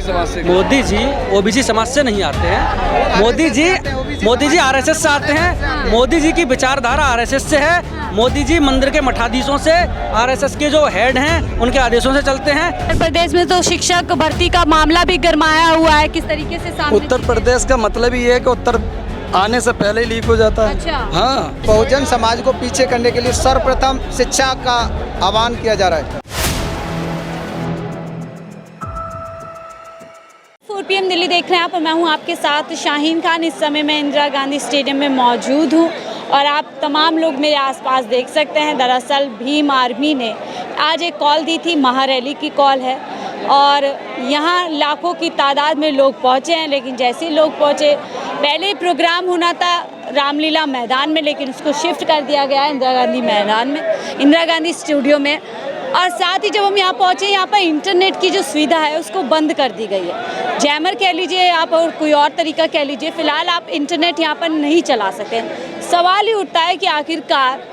समाज से? मोदी जी ओबीसी समाज से नहीं आते हैं। मोदी जी आरएसएस से आते हैं। मोदी जी की विचारधारा आरएसएस से है। मोदी जी मंदिर के मठाधीशों से, आरएसएस के जो हेड हैं उनके आदेशों से चलते हैं। उत्तर प्रदेश में तो शिक्षक भर्ती का मामला भी गरमाया हुआ है, किस तरीके से सामने? उत्तर प्रदेश का मतलब ही है कि उत्तर आने से पहले ही लीक हो जाता है। अच्छा। हाँ, बहुजन समाज को पीछे करने के लिए सर्वप्रथम शिक्षा का आह्वान किया जा रहा है। 4 PM दिल्ली देख रहे हैं आप और मैं हूं आपके साथ शाहीन खान। इस समय मैं इंदिरा गांधी स्टेडियम में मौजूद हूं और आप तमाम लोग मेरे आसपास देख सकते हैं। दरअसल भीम आर्मी ने आज एक कॉल दी थी, महारैली की कॉल है और यहाँ लाखों की तादाद में लोग पहुँचे हैं। लेकिन जैसे ही लोग पहुँचे, पहले ही प्रोग्राम होना था रामलीला मैदान में, लेकिन उसको शिफ्ट कर दिया गया है इंदिरा गांधी मैदान में, इंदिरा गांधी स्टूडियो में। और साथ ही जब हम यहाँ पहुँचे, यहाँ पर इंटरनेट की जो सुविधा है उसको बंद कर दी गई है। जैमर कह लीजिए आप और कोई और तरीका कह लीजिए, फ़िलहाल आप इंटरनेट यहाँ पर नहीं चला सकते। सवाल ही उठता है कि आखिरकार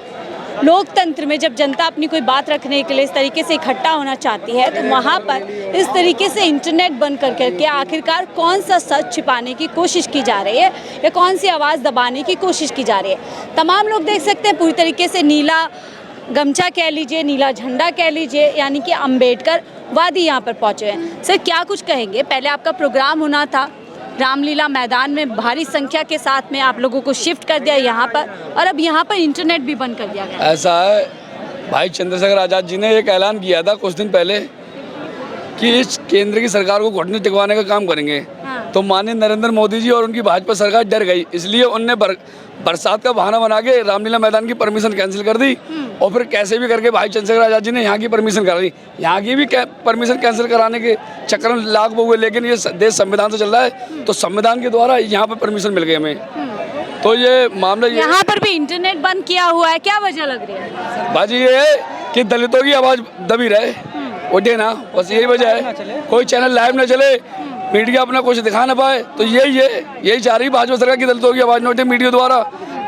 लोकतंत्र में जब जनता अपनी कोई बात रखने के लिए इस तरीके से इकट्ठा होना चाहती है, तो वहाँ पर इस तरीके से इंटरनेट बंद कर करके आखिरकार कौन सा सच छिपाने की कोशिश की जा रही है या कौन सी आवाज़ दबाने की कोशिश की जा रही है। तमाम लोग देख सकते हैं पूरी तरीके से नीला गमछा कह लीजिए, नीला झंडा कह लीजिए, यानी कि अंबेडकर वादी यहाँ पर पहुँचे हैं। सर, क्या कुछ कहेंगे? पहले आपका प्रोग्राम होना था रामलीला मैदान में, भारी संख्या के साथ में आप लोगों को शिफ्ट कर दिया यहाँ पर और अब यहाँ पर इंटरनेट भी बंद कर दिया गया। ऐसा है, भाई चंद्रशेखर आज़ाद जी ने एक ऐलान किया था कुछ दिन पहले कि इस केंद्र की सरकार को घुटने टिकवाने का काम करेंगे। हाँ। तो माननीय नरेंद्र मोदी जी और उनकी भाजपा सरकार डर गई, इसलिए उनने बरसात का बहाना बना के रामलीला मैदान की परमिशन कैंसिल कर दी और फिर कैसे भी करके भाई चंद्रशेखर आज़ाद जी ने यहाँ की परमिशन करा दी। यहाँ की भी परमिशन कैंसिल कराने के चक्कर में लाख वो हुए, लेकिन ये देश संविधान से चल रहा है, तो संविधान के द्वारा यहाँ पर परमिशन मिल गई हमें। तो ये मामला यहाँ पर भी इंटरनेट बंद किया हुआ है, क्या वजह लग रही है? बाजी ये है कि दलितों की आवाज़ दबी रहे, उठे ना, बस यही वजह है। कोई चैनल लाइव ना चले, मीडिया अपना कुछ दिखा ना पाए, तो यही चाह रही भाजपा सरकार की दलितों की आवाज़ न उठे मीडिया द्वारा।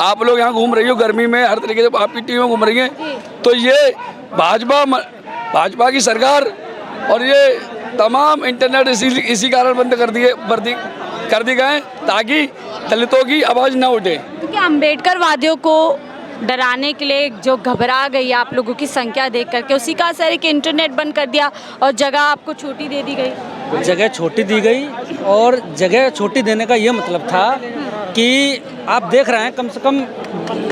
आप लोग यहाँ घूम रही हो गर्मी में, हर तरीके से आपकी टीमें घूम रही हैं, तो ये भाजपा की सरकार और ये तमाम इंटरनेट इसी कारण बंद कर दिए गए ताकि दलितों की आवाज़ ना उठे। क्योंकि अम्बेडकर वादियों को डराने के लिए जो घबरा गई आप लोगों की संख्या देख करके, उसी का असर है कि इंटरनेट बंद कर दिया और जगह आपको छोटी दे दी गई। जगह छोटी दी गई और जगह छोटी देने का ये मतलब था कि आप देख रहे हैं कम से कम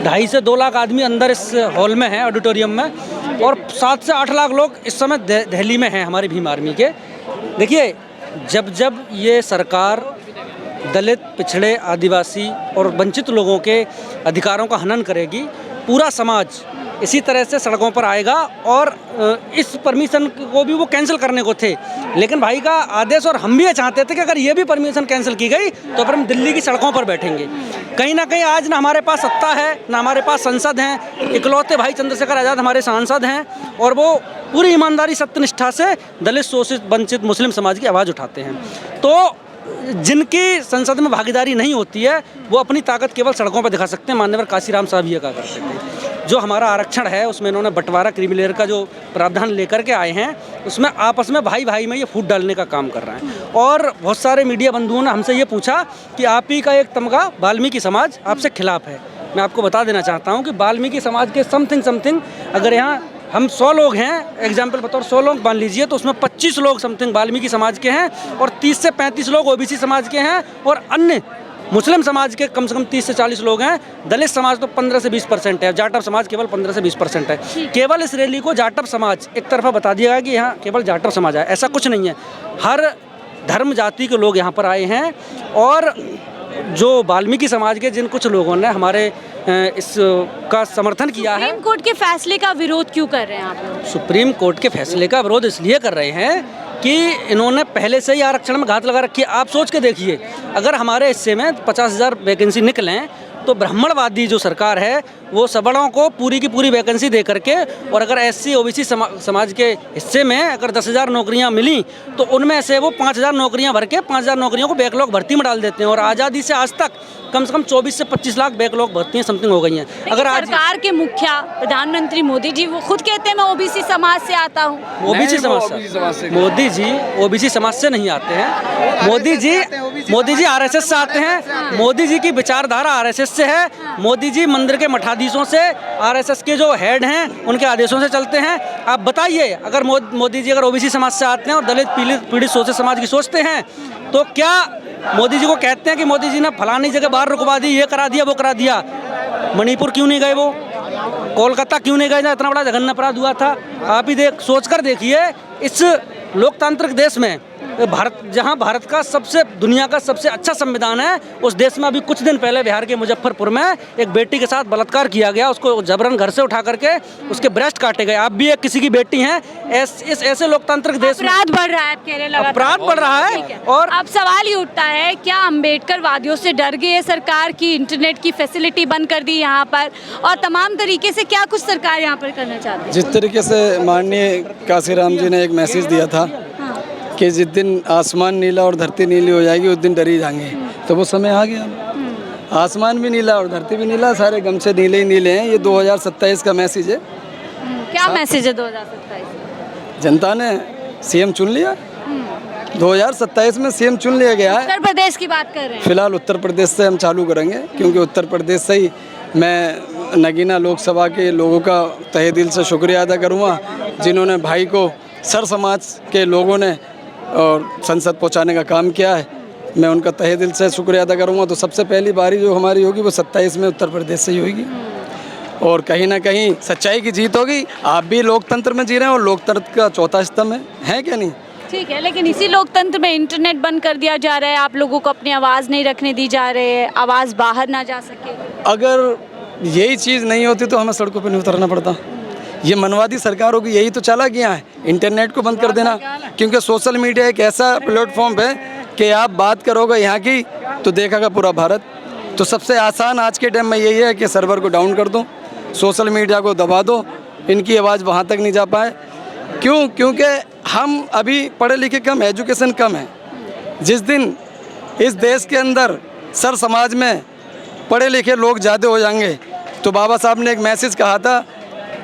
2.5 से 2 लाख आदमी अंदर इस हॉल में हैं, ऑडिटोरियम में, और 7 से 8 लाख लोग इस समय दिल्ली में हैं हमारी भीम आर्मी के। देखिए, जब ये सरकार दलित, पिछड़े, आदिवासी और वंचित लोगों के अधिकारों का हनन करेगी, पूरा समाज इसी तरह से सड़कों पर आएगा और इस परमिशन को भी वो कैंसिल करने को थे, लेकिन भाई का आदेश, और हम भी ये चाहते थे कि अगर ये भी परमिशन कैंसिल की गई तो फिर हम दिल्ली की सड़कों पर बैठेंगे। कहीं ना कहीं आज ना हमारे पास सत्ता है, ना हमारे पास संसद हैं, इकलौते भाई चंद्रशेखर आज़ाद हमारे सांसद हैं और वो पूरी ईमानदारी, सत्यनिष्ठा से दलित, शोषित, वंचित, मुस्लिम समाज की आवाज़ उठाते हैं। तो जिनकी संसद में भागीदारी नहीं होती है वो अपनी ताकत केवल सड़कों पर दिखा सकते हैं। मान्यवर काशीराम साहब ये कहा करते थे, जो हमारा आरक्षण है उसमें इन्होंने बंटवारा क्रीमी लेयर का जो प्रावधान लेकर के आए हैं, उसमें आपस में भाई भाई में ये फूट डालने का काम कर रहे हैं। और बहुत सारे मीडिया बंधुओं ने हमसे ये पूछा कि आप ही का एक तमगा वाल्मीकि समाज आपसे खिलाफ है। मैं आपको बता देना चाहता हूँ कि वाल्मीकि समाज के समथिंग अगर यहाँ हम 100 लोग हैं, एग्जाम्पल बतौर 100 लोग मान लीजिए, तो उसमें 25 लोग समथिंग वाल्मीकि समाज के हैं और 30 से 35 लोग ओबीसी समाज के हैं और अन्य मुस्लिम समाज के कम से कम 30 से 40 लोग हैं। दलित समाज तो 15 से 20% है, जाटव समाज केवल 15 से 20% है। केवल इस रैली को जाटव समाज एक तरफा बता दिया गया कि यहाँ केवल जाटव समाज है, ऐसा कुछ नहीं है। हर धर्म जाति के लोग यहाँ पर आए हैं और जो वाल्मीकि समाज के जिन कुछ लोगों ने हमारे इसका समर्थन किया है। सुप्रीम कोर्ट के फैसले का विरोध क्यों कर रहे हैं आप लोग? सुप्रीम कोर्ट के फैसले का विरोध इसलिए कर रहे हैं कि इन्होंने पहले से ही आरक्षण में घात लगा रखी है। आप सोच के देखिए, अगर हमारे हिस्से में 50,000 वैकेंसी निकलें तो ब्राह्मणवादी जो सरकार है वो सवर्णों को पूरी की पूरी वैकेंसी दे करके, और अगर SC OBC समाज के हिस्से में अगर 10,000 नौकरियां मिली तो उनमें से वो 5,000 नौकरियां भर के 5,000 नौकरियों को बैकलॉग भर्ती में डाल देते हैं। और आज़ादी से आज तक कम से कम 24 से 25 लाख बैकलॉग भर्तियां समथिंग हो गई हैं। अगर आज सरकार के मुखिया प्रधानमंत्री मोदी जी वो खुद कहते हैं मैं OBC समाज से आता हूँ। OBC समाज से मोदी जी OBC समाज से नहीं आते हैं। मोदी जी RSS से आते हैं। मोदी जी की विचारधारा RSS से है। मोदी जी मंदिर के मठाधीशों से, RSS के जो हेड हैं उनके आदेशों से चलते हैं। आप बताइए, अगर मोदी जी अगर OBC समाज से आते हैं और दलित पीड़ित शोषित समाज की सोचते हैं तो क्या मोदी जी को कहते हैं कि मोदी जी ने फलानी जगह बाहर रुकवा दी, ये करा दिया, वो करा दिया? मणिपुर क्यों नहीं गए वो? कोलकाता क्यों नहीं गए जहाँ इतना बड़ा जघन्य अपराध हुआ था? आप ही सोचकर देखिए, इस लोकतांत्रिक देश में भारत, जहां भारत का दुनिया का सबसे अच्छा संविधान है, उस देश में अभी कुछ दिन पहले बिहार के मुजफ्फरपुर में एक बेटी के साथ बलात्कार किया गया। उसको जबरन घर से उठा करके उसके ब्रेस्ट काटे गए। आप भी एक किसी की बेटी हैं। ऐसे लोकतांत्रिक देश में अपराध बढ़ रहा है, आप कह रहे हैं अपराध बढ़ रहा है। और अब सवाल ये उठता है, क्या अम्बेडकर वादियों से डर गई है सरकार की? इंटरनेट की फैसिलिटी बंद कर दी यहाँ पर, और तमाम तरीके से क्या कुछ सरकार यहाँ पर करना चाहती है? जिस तरीके से माननीय काशीराम जी ने एक मैसेज दिया था कि जिस दिन आसमान नीला और धरती नीली हो जाएगी उस दिन डरी जाएंगे, तो वो समय आ गया। आसमान भी नीला और धरती भी नीला, सारे गमछे नीले ही नीले हैं। ये 2027 का मैसेज है। क्या मैसेज है 2027? जनता ने CM चुन लिया। 2027 में CM चुन लिया गया है। उत्तर प्रदेश की बात कर रहे हैं। फिलहाल उत्तर प्रदेश से हम चालू करेंगे, क्योंकि उत्तर प्रदेश से ही मैं नगीना लोकसभा के लोगों का तहे दिल से शुक्रिया अदा करूँगा, जिन्होंने भाई को सर समाज के लोगों ने और संसद पहुंचाने का काम किया है। मैं उनका तहे दिल से शुक्रिया अदा करूंगा। तो सबसे पहली बारी जो हमारी होगी वो 27 में उत्तर प्रदेश से ही होगी, और कहीं ना कहीं सच्चाई की जीत होगी। आप भी लोकतंत्र में जी रहे हैं और लोकतंत्र का चौथा स्तंभ है क्या नहीं? ठीक है, लेकिन इसी लोकतंत्र में इंटरनेट बंद कर दिया जा रहा है। आप लोगों को अपनी आवाज़ नहीं रखने दी जा रही है, आवाज़ बाहर ना जा सके। अगर यही चीज़ नहीं होती तो हमें सड़कों पर नहीं उतरना पड़ता। ये मनवादी सरकारों की यही तो चालाकियाँ हैं, इंटरनेट को बंद कर देना। क्योंकि सोशल मीडिया एक ऐसा प्लेटफॉर्म है कि आप बात करोगे यहाँ की तो देखेगा पूरा भारत। तो सबसे आसान आज के टाइम में यही है कि सर्वर को डाउन कर दो, सोशल मीडिया को दबा दो, इनकी आवाज़ वहाँ तक नहीं जा पाए। क्यों? क्योंकि हम अभी पढ़े लिखे कम, एजुकेशन कम है। जिस दिन इस देश के अंदर सर समाज में पढ़े लिखे लोग ज़्यादा हो जाएंगे, तो बाबा साहब ने एक मैसेज कहा था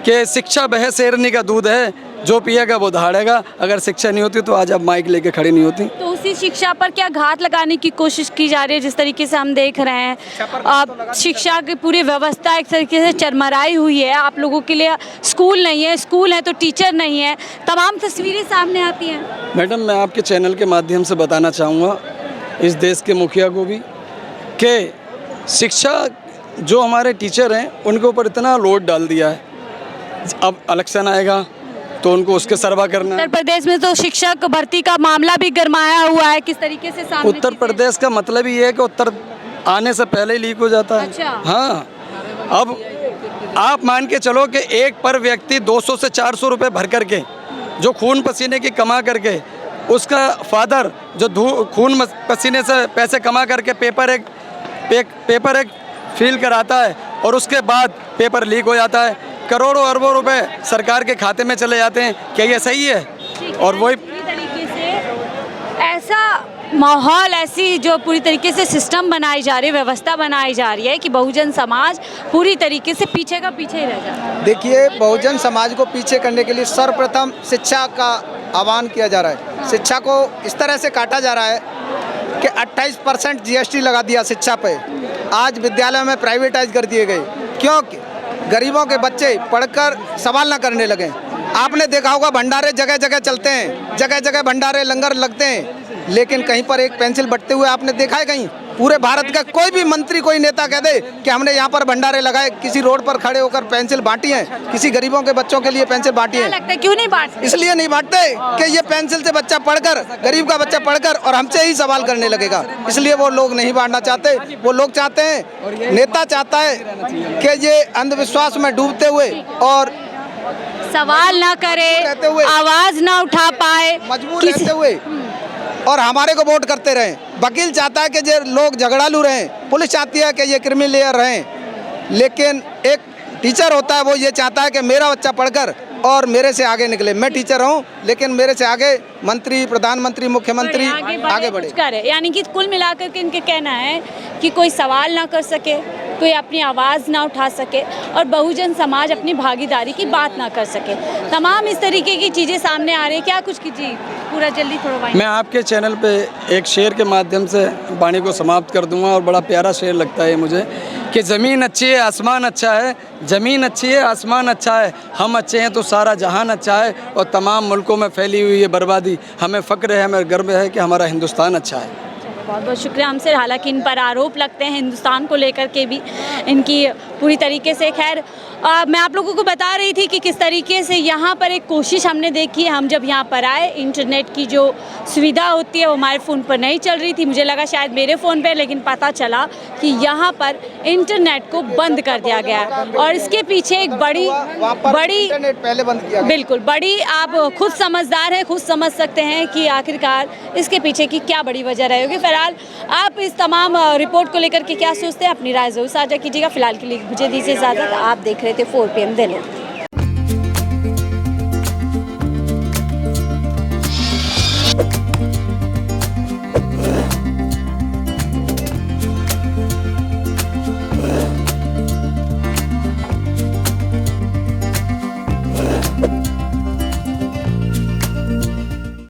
कि शिक्षा बह शेरनी का दूध है, जो पिएगा वो दहाड़ेगा। अगर शिक्षा नहीं होती तो आज आप माइक लेके खड़ी नहीं होती। तो उसी शिक्षा पर क्या घात लगाने की कोशिश की जा रही है? जिस तरीके से हम देख रहे हैं, अब शिक्षा की पूरी व्यवस्था एक तरीके से चरमराई हुई है। आप लोगों के लिए स्कूल नहीं है, स्कूल है तो टीचर नहीं है, तमाम तस्वीरें सामने आती हैं। मैडम, मैं आपके चैनल के माध्यम से बताना चाहूँगा इस देश के मुखिया को भी कि शिक्षा जो हमारे टीचर हैं उनके ऊपर इतना लोड डाल दिया है। अब इलेक्शन आएगा तो उनको उसके सर्वा करना है। उत्तर प्रदेश में तो शिक्षक भर्ती का मामला भी गरमाया हुआ है, किस तरीके से सामने? उत्तर प्रदेश का मतलब ही है कि उत्तर आने से पहले ही लीक हो जाता है। अच्छा। हाँ, अब आप मान के चलो कि एक पर व्यक्ति 200 से 400 रुपये भर करके, जो खून पसीने की कमा करके, उसका फादर जो खून पसीने से पैसे कमा करके पेपर एक फिल कराता है और उसके बाद पेपर लीक हो जाता है, करोड़ों अरबों रुपए सरकार के खाते में चले जाते हैं। क्या ये सही है? और वही पूरी तरीके से ऐसा माहौल, ऐसी जो पूरी तरीके से सिस्टम बनाई जा रही है, व्यवस्था बनाई जा रही है कि बहुजन समाज पूरी तरीके से पीछे का पीछे ही रह जाता है। देखिए, बहुजन समाज को पीछे करने के लिए सर्वप्रथम शिक्षा का आह्वान किया जा रहा है। शिक्षा को इस तरह से काटा जा रहा है कि 28% GST लगा दिया शिक्षा पे। आज विद्यालयों में प्राइवेटाइज कर दिए गए, क्योंकि गरीबों के बच्चे पढ़कर सवाल ना करने लगे। आपने देखा होगा भंडारे जगह जगह चलते हैं, जगह जगह भंडारे लंगर लगते हैं, लेकिन कहीं पर एक पेंसिल बंटते हुए आपने देखा है कहीं? पूरे भारत का कोई भी मंत्री, कोई नेता कह दे कि हमने यहाँ पर भंडारे लगाए, किसी रोड पर खड़े होकर पेंसिल बांटी है, किसी गरीबों के बच्चों के लिए पेंसिल बांटी है? लगता है क्यों नहीं बांटते? इसलिए नहीं बांटते कि ये पेंसिल से बच्चा पढ़कर, गरीब का बच्चा पढ़कर और हमसे ही सवाल करने लगेगा, इसलिए वो लोग नहीं बांटना चाहते। वो लोग चाहते हैं, नेता चाहता है कि ये अंधविश्वास में डूबते हुए और सवाल ना करे, आवाज ना उठा पाए, मजबूर रहते हुए और हमारे को वोट करते रहें। वकील चाहता है कि जो लोग झगड़ालू रहें, पुलिस चाहती है कि ये क्रिमिनल रहें, लेकिन एक टीचर होता है वो ये चाहता है कि मेरा बच्चा पढ़कर और मेरे से आगे निकले। मैं टीचर हूँ लेकिन मेरे से आगे मंत्री, प्रधानमंत्री, मुख्यमंत्री आगे बढ़े। करे यानी कि कुल मिलाकर के इनके कहना है कि कोई सवाल ना कर सके, कोई अपनी आवाज़ ना उठा सके और बहुजन समाज अपनी भागीदारी की बात ना कर सके। तमाम इस तरीके की चीज़ें सामने आ रही है। क्या कुछ कीजिए पूरा जल्दी थोड़ा मैं आपके चैनल पे एक शेर के माध्यम से वाणी को समाप्त कर दूंगा और बड़ा प्यारा शेर लगता है मुझे कि ज़मीन अच्छी है आसमान अच्छा है, ज़मीन अच्छी है आसमान अच्छा है, हम अच्छे हैं तो सारा जहान अच्छा है और तमाम मुल्कों में फैली हुई है बर्बादी हमें फ़ख्र है, हमें गर्व है कि हमारा हिंदुस्तान अच्छा है। बहुत बहुत शुक्रिया। हमसे हालांकि इन पर आरोप लगते हैं हिंदुस्तान को लेकर के भी इनकी पूरी तरीके से। खैर मैं आप लोगों को बता रही थी कि किस तरीके से यहाँ पर एक कोशिश हमने देखी है। हम जब यहाँ पर आए, इंटरनेट की जो सुविधा होती है वो हमारे फ़ोन पर नहीं चल रही थी। मुझे लगा शायद मेरे फ़ोन पे, लेकिन पता चला कि यहाँ पर इंटरनेट को बंद कर दिया गया है और इसके पीछे एक बड़ी इंटरनेट पहले बंद किया गया। बिल्कुल बड़ी, आप खुद समझदार हैं, खुद समझ सकते हैं कि आखिरकार इसके पीछे की क्या बड़ी वजह रही होगी। फिलहाल आप इस तमाम रिपोर्ट को लेकर के क्या सोचते हैं, अपनी राय ज़रूर साझा कीजिएगा। फिलहाल के लिए मुझे दीजिए इजाज़त। आप देख रहे थे 4 PM दिल्ली।